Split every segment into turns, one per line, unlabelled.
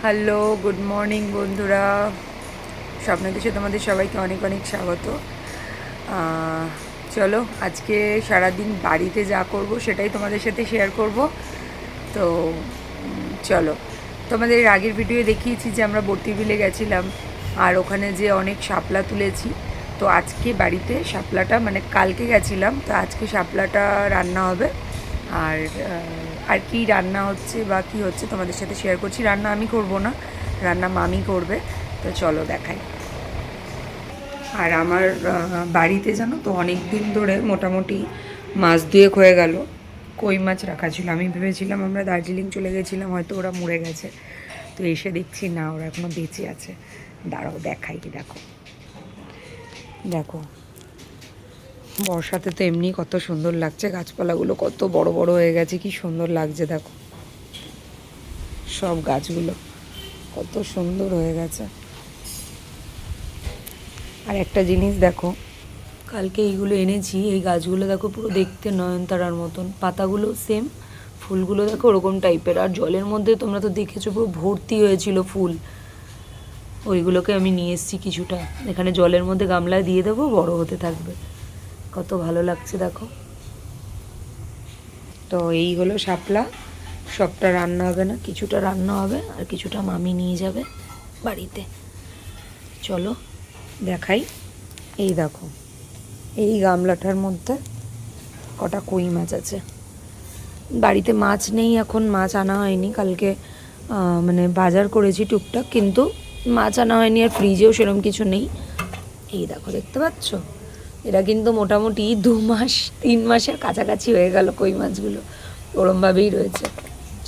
Hello, good morning বন্ধুরা। স্বপ্ন দেশে তোমাদের সবাইকে অনেক অনেক স্বাগত। চলো আজকে সারাদিন বাড়িতে যা করব সেটাই তোমাদের সাথে শেয়ার করব। তো চলো, তোমাদের আগের ভিডিও দেখিয়েছি যে আমরা বর্তিবিলে গেছিলাম আর ওখানে যে অনেক শাপলা তুলেছি। তো আজকে বাড়িতে শাপলাটা, মানে কালকে গেছিলাম, তো আজকে শাপলাটা রান্না হবে। আর আর কি রান্না হচ্ছে বা কী হচ্ছে তোমাদের সাথে শেয়ার করছি। রান্না আমি করব না, রান্না মামি করবে। তো চলো দেখাই। আর আমার বাড়িতে জানো তো অনেক দিন ধরে মোটামুটি মাছ দুয়েক হয়ে গেল কই মাছ রাখা ছিল। আমি ভেবেছিলাম আমরা দার্জিলিং চলে গেছিলাম, হয়তো ওরা মরে গেছে। তো এসে দেখছি না, ওরা এখনও বেঁচে আছে। দাঁড়াও দেখাই। দেখো দেখো, বর্ষাতে তো এমনি কত সুন্দর লাগছে, গাছপালাগুলো কত বড় বড় হয়ে গেছে, কি সুন্দর লাগছে। দেখো সব গাছগুলো কত সুন্দর হয়ে গেছে। আর একটা জিনিস দেখো, কালকে এইগুলো এনেছি, এই গাছগুলো দেখো পুরো দেখতে নয়নতারার মতন, পাতাগুলো সেম, ফুলগুলো দেখো ওরকম টাইপের। আর জলের মধ্যে তোমরা তো দেখেছো পুরো ভর্তি হয়েছিল ফুল, ওইগুলোকে আমি নিয়ে এসেছি কিছুটা, এখানে জলের মধ্যে গামলায় দিয়ে দেবো, বড় হতে থাকবে। কত ভালো লাগছে দেখো। তো এই হলো শাপলা, সবটা রান্না হবে না, কিছুটা রান্না হবে আর কিছুটা মামি নিয়ে যাবে বাড়িতে। চলো দেখাই। এই দেখো, এই গামলাটার মধ্যে কটা কই মাছ আছে। বাড়িতে মাছ নেই এখন, মাছ আনা হয়নি কালকে, মানে বাজার করেছি টুকটাক, কিন্তু মাছ আনা হয়নি। আর ফ্রিজেও সেরকম কিছু নেই। এই দেখো, দেখতে পাচ্ছ, এরা কিন্তু মোটামুটি 2-3 মাসের কাছাকাছি হয়ে গেল কই মাছগুলো, ওরমভাবেই রয়েছে।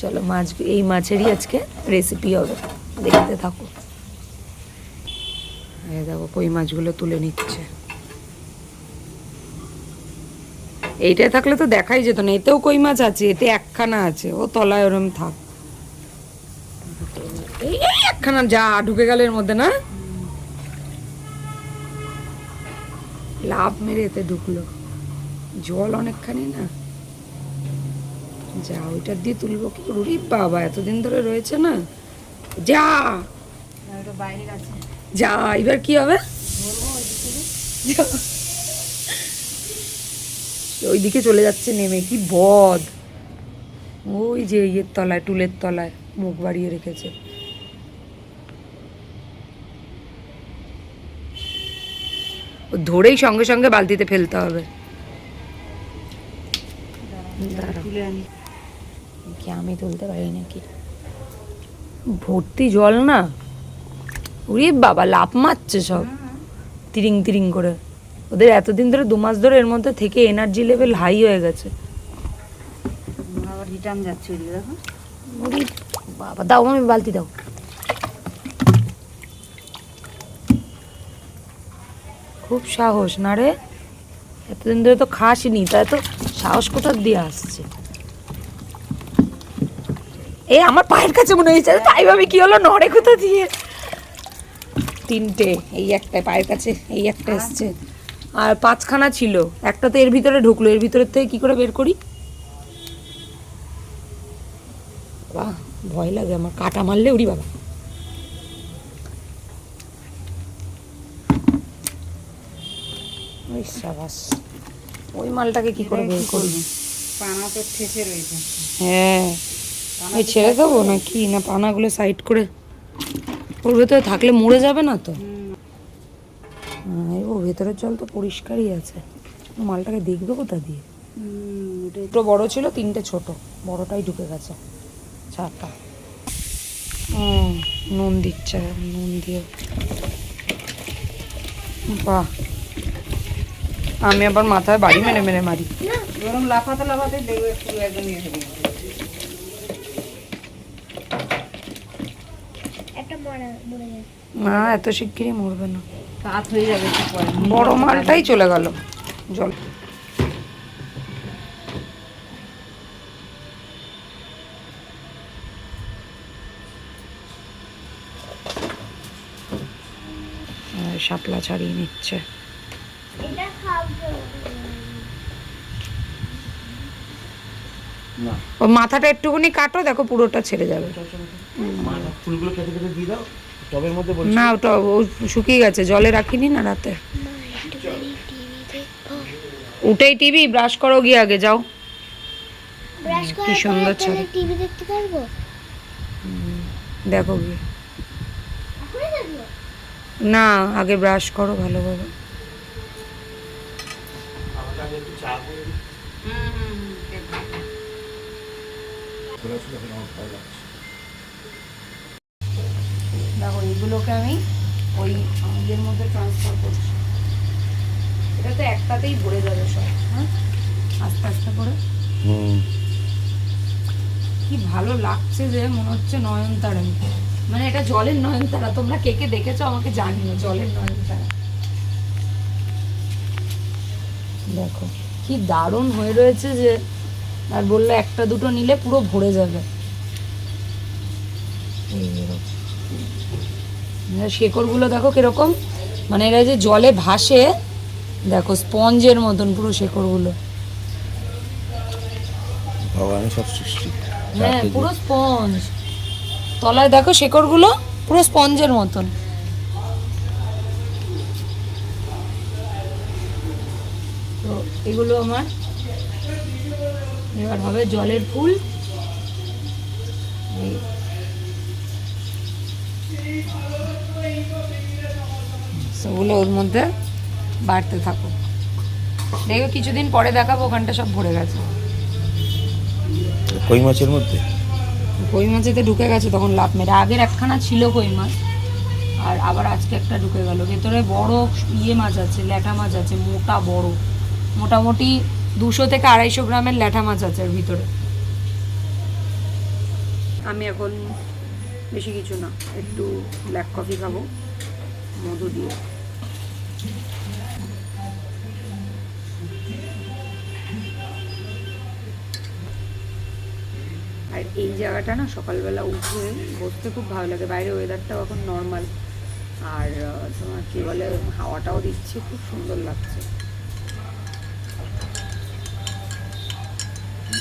চলো মাছ, এই মাছেরই আজকে রেসিপি হবে, দেখতে থাকো। এই দেখো কই মাছগুলো তুলে নিচ্ছে। এইটাই থাকলে তো দেখাই যেত না, এতেও কই মাছ আছে, এতে একখানা আছে, ও তলায় ওরম থাক। এই একখানা যা ঢুকে গেল এর মধ্যে, না লাভ মেরে এতে ঢুকলো, জল অনেকখানি না। যা ওইটা দিয়ে তুলবো কি করে বাবা, এতদিন ধরে রয়েছে না। যা যা, এবার কি হবে? ওইদিকে চলে যাচ্ছে নেমে, কি বদ। ওই যে ইয়ের তলায়, টুলের তলায় মুখ বাড়িয়ে রেখেছে। ধরেই সঙ্গে সঙ্গে বালতিতে ফেলতে হবে। কি আমি তুলতে পারি নাকি? ভর্তি জল না, ওরে বাবা লাফ মারছে সব তিরিং তিরিং করে। ওদের এতদিন ধরে 2 মাস ধরে এর মধ্যে থেকে এনার্জি লেভেল হাই হয়ে গেছে। ওরে বাবা, দাও আমি বালতি দাও। খুব সাহস না রে, এতদিন ধরে তো খাসনি, তাই তো সাহস কোথার দিয়ে আসছে। এই আমার পায়ের কাছে মনে হয়েছে, তাই ভাবে কি হলো, নড়ে কোথা দিয়ে। 3টে, এই একটা পায়ের কাছে, এই একটা এসছে, আর 5খানা ছিল, একটা তো এর ভিতরে ঢুকলো, এর ভিতরের থেকে কি করে বের করি। বাহ, ভয় লাগে আমার, কাটা মারলে উড়ি বাবা। ওই সাবাস, ওই মালটাকে কি করে বের করবি?
পানা তো ঠেসে রয়েছে।
হ্যাঁ, ওই ছেড়ে দেবো নাকি না পানাগুলো সাইড করে, ওর ভেতরে থাকলে মরে যাবে না তো? ও ভেতরের জল তো পরিষ্কারই আছে, মালটাকে দেখবে কোথা দিয়ে? দুটো বড় ছিল, 3টে ছোট, বড়টাই ঢুকে গেছে ছাতা। নুন দিচ্ছে, নুন দিয়ে। বাহ, আমি আবার মাথায় বাড়ি মেরে মেরে মারি।
গরম লাফাতে লাফাতে দেখবে পুরো একদম ইয়ে হয়ে গেছে।
না, এত শিগগিরই মরবে না,
কাত হয়ে যাবে।
বড় মালটাই চলে গেল জল। শাপলা ছাড়িয়ে নিচ্ছে। ও মাথাটা একটুখানি কাটো, দেখো পুরোটা ছেড়ে যাবে।
ফুলগুলো কেটে কেটে দিয়ে দাও টবের মধ্যে বলছি।
না, ওটা ও শুকিয়ে গেছে, জলে রাখিনি না রাতে। উঠেই টিভি ব্রাশ করো, গিয়ে আগে যাও।
ব্রাশ
কি
করার
সুন্দর
পরে
ছবি।
তাহলে টিভি দেখতে পারবো?
দেখো গিয়ে।
এখনই দেখবো?
না, আগে ব্রাশ করো ভালোভাবে।
আমাকে আগে একটু চা করে দিই। খোলা ছিল, এখন আমার ভয় লাগছে।
দেখো এগুলোকে আমি ওই ইয়ের মধ্যে ট্রান্সফার করছি। এটা তো একটাতেই ভরে যাবে সব, হ্যাঁ, আস্তে আস্তে করে। কি ভালো লাগছে যে মনে হচ্ছে নয়নতারা, মানে এটা জলের নয়নতারা। তোমরা কে কে দেখেছো আমাকে জানিও, জলের নয়নতারা। দেখো কি দারুণ হয়ে রয়েছে যে, আর বললো একটা দুটো নিলে পুরো ভরে যাবে। শেকড়গুলো দেখো কিরকম, মানে এরা যে জলে ভাসে, দেখো স্পঞ্জের মতন পুরো শেকড়গুলো।
ভগবানের সব সৃষ্টি।
হ্যাঁ, পুরো স্পঞ্জ। তলায় দেখো শেকড়গুলো পুরো স্পঞ্জের মতন। তো এগুলো আমার এবার হবে জলের ফুল। সেগুলো ওর মধ্যে বাড়তে থাকো। দেখো কিছুদিন পরে দেখাবো, ওখানটা সব ভরে গেছে।
কই মাছের মধ্যে
কই মাছেতে ঢুকে গেছে তখন লাভ মেরে। আগের একখানা ছিল কই মাছ, আর আবার আজকে একটা ঢুকে গেল। ভেতরে বড় ইয়ে মাছ আছে, ল্যাঠা মাছ আছে, মোটা বড়, মোটামুটি 200 থেকে 250 গ্রামের ল্যাঠা মাছ আছে এর ভিতরে। আমি এখন বেশি কিছু না, একটু ব্ল্যাক কফি খাবো মধু দিয়ে। আর এই জায়গাটা না সকালবেলা উঠে বসতে খুব ভালো লাগে। বাইরে ওয়েদারটাও এখন নর্মাল, আর তোমার কী বলে হাওয়াটাও দিচ্ছে, খুব সুন্দর লাগছে।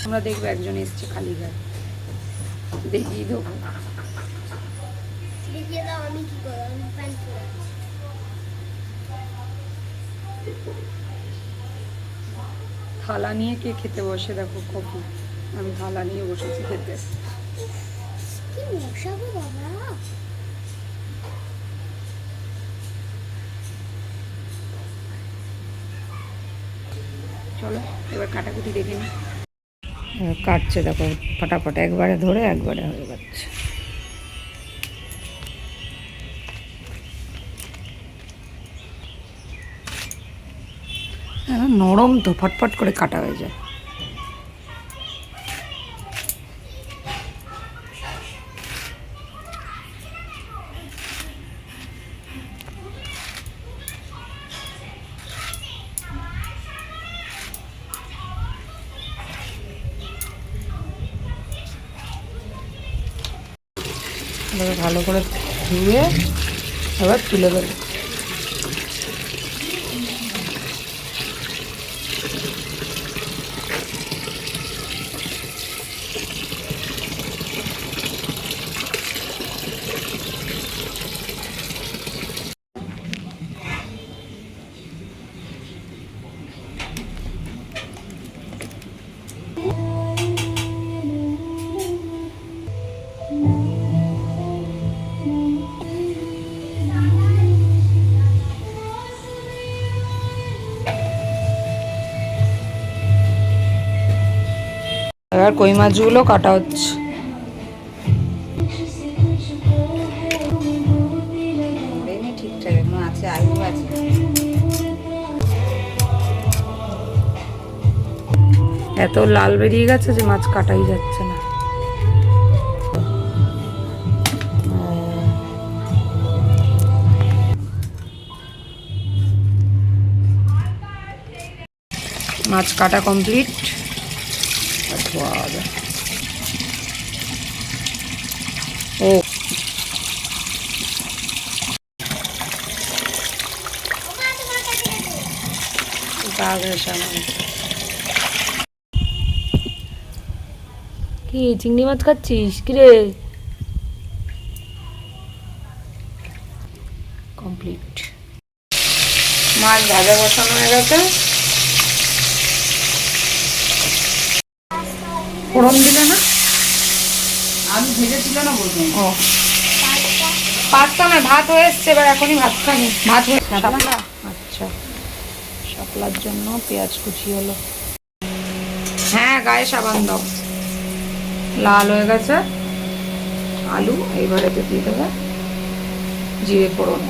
আমরা দেখবো একজন এসছে খালি গায়ে, দেখিয়ে দেবো।
দেখিয়ে দাও, আমি কি করবো? আমি প্যান্ট পরে আছি।
থালা নিয়ে কে খেতে বসে দেখো কফি, আমি থালা নিয়ে বসেছি খেতে।
কি মশা গো বাবা!
চলো এবার কাটাকুটি দেখে নি। কাটছে দেখো ফটাফট, একবারে ধরে একবারে হয়ে যাচ্ছে। নরম তো, ফটফট করে কাটা হয়ে যায়। ভালো করে ধুয়ে এবার তুলে দেবো। এবার কই মাছগুলো কাটা হচ্ছে।
ঠিকঠাক এখন আছে, আলু আছে।
এত লাল বেরিয়ে গেছে যে মাছ কাটাই যাচ্ছে না। মাছ কাটা কমপ্লিট। ও কি চিংড়ি মাছ খাচ্ছিস? কিরে কমপ্লিট। মাছ ভাজা বসানো হয়ে গেছে, ফোড়ন দিলে না?
আলু ভেজেছিল না বলবো।
ও পাস্তা নয়, ভাত হয়ে এসছে, এবার এখনই ভাত খাবো। ভাত হয়ে শাপলা, আচ্ছা শাপলার জন্য পেঁয়াজ কুচি হলো। হ্যাঁ গায়ে সাবান দাও। লাল হয়ে গেছে আলু, এইবারে তো দিয়ে দেবে জিরে ফোড়ন।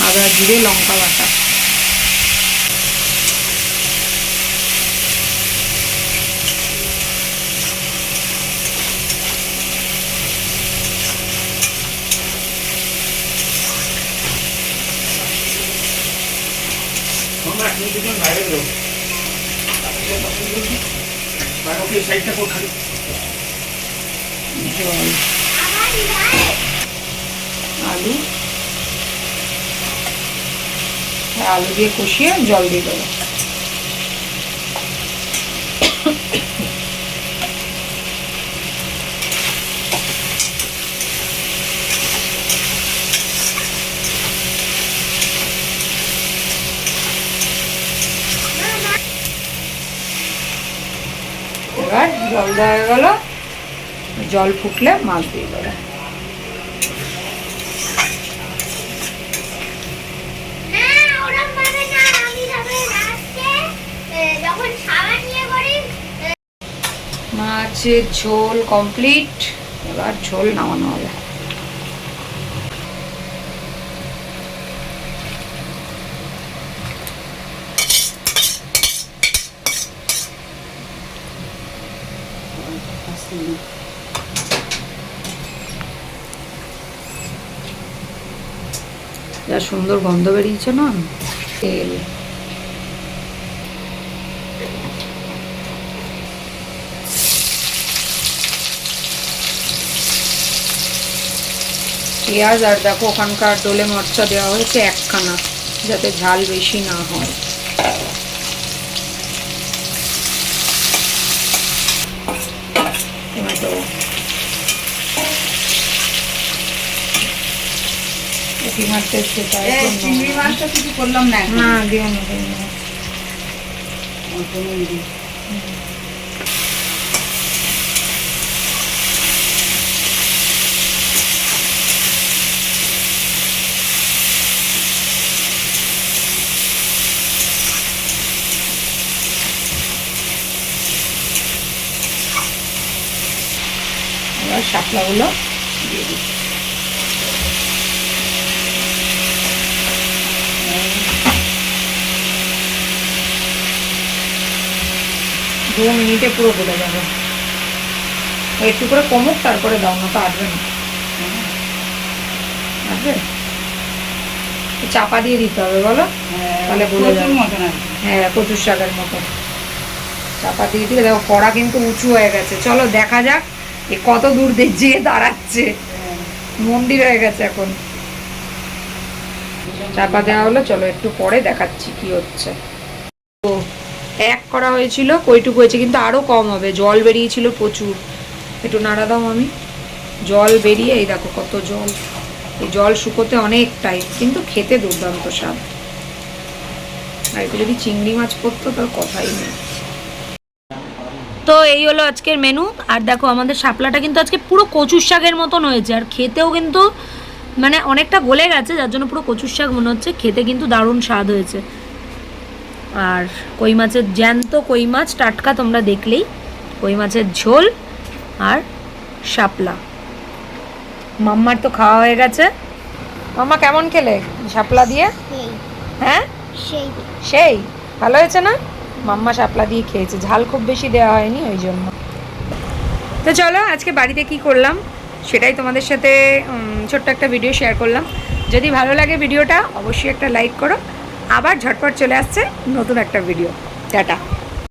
আদা জিরে লঙ্কা বাটা।
তোমরা এখন দুজন বাইরে বেরো। বাইরে ওকে সাইডটা কোন খালি
জল, আলু, আলু দিয়ে কষিয়ে জল দিয়ে দেবো। এবার জল দেওয়া হয়ে গেল, জল ফুটলে মাছ দিয়ে দেবো। মাছের ঝোল কমপ্লিট, এবার ঝোল নামানো হবে। যা সুন্দর গন্ধ বেরিয়েছে না, তেল। পেঁয়াজ আর দেখো ওখানকার ডোলে মরচা দেওয়া হয়েছে একখানা, যাতে ঝাল বেশি না হয়। টমেটো,
চিংড়ি মাছটা কিছু করলাম না এখন।
না দিও না, দিও না।
অল্পই দিই।
এবার শাপলাগুলো দিয়ে দিই। 2 মিনিটে পুরো গলে যাবে। একটু করে কমুক তারপরে দাও, না তো আটবে না। আটবে, চাপা দিয়ে দিতে হবে বলো, তাহলে গলে যাবে। হ্যাঁ কচুর শাকের মতো চাপা দিয়ে দিলে দেখো কড়া কিন্তু উঁচু হয়ে গেছে। চলো দেখা যাক এ কত দূর যেয়ে দাঁড়াচ্ছে, মন্দির হয়ে গেছে এখন। চাপা দেওয়া হলো, চলো একটু পরে দেখাচ্ছি কি হচ্ছে। তো 1 করা হয়েছিল, কইটুকু হয়েছে, কিন্তু আরো কম হবে, জল বেরিয়েছিল প্রচুর। একটু নাড়া দাও আমি, জল বেরিয়ে এই দেখো কত জল। এই জল শুকোতে অনেক টাইম, কিন্তু খেতে দুর্দান্ত স্বাদ। আর একটু যদি চিংড়ি মাছ পড়তো তার কথাই নেই। তো এই হলো আজকের মেনু। আর দেখো আমাদের শাপলাটা কিন্তু আজকে পুরো কচুর শাকের মতন হয়েছে, আর খেতেও কিন্তু মানে অনেকটা গলে গেছে, যার জন্য পুরো কচুর শাক মনে হচ্ছে। খেতে কিন্তু দারুণ স্বাদ হয়েছে। আর কই মাছের জ্যান্ত কই মাছ টাটকা, তোমরা দেখলেই। কই মাছের ঝোল আর শাপলা। মাম্মার তো খাওয়া হয়ে গেছে। মাম্মা কেমন খেলে শাপলা দিয়ে? হ্যাঁ সেই ভালো হয়েছে না? মাম্মা শাপলা দিয়ে খেয়েছে, ঝাল খুব বেশি দেওয়া হয়নি ওই জন্য। তো চলো আজকে বাড়িতে কি করলাম সেটাই তোমাদের সাথে ছোট্ট একটা ভিডিও শেয়ার করলাম। যদি ভালো লাগে ভিডিওটা অবশ্যই একটা লাইক করো। আবার ঝটপট চলে আসছে নতুন একটা ভিডিও। টাটা।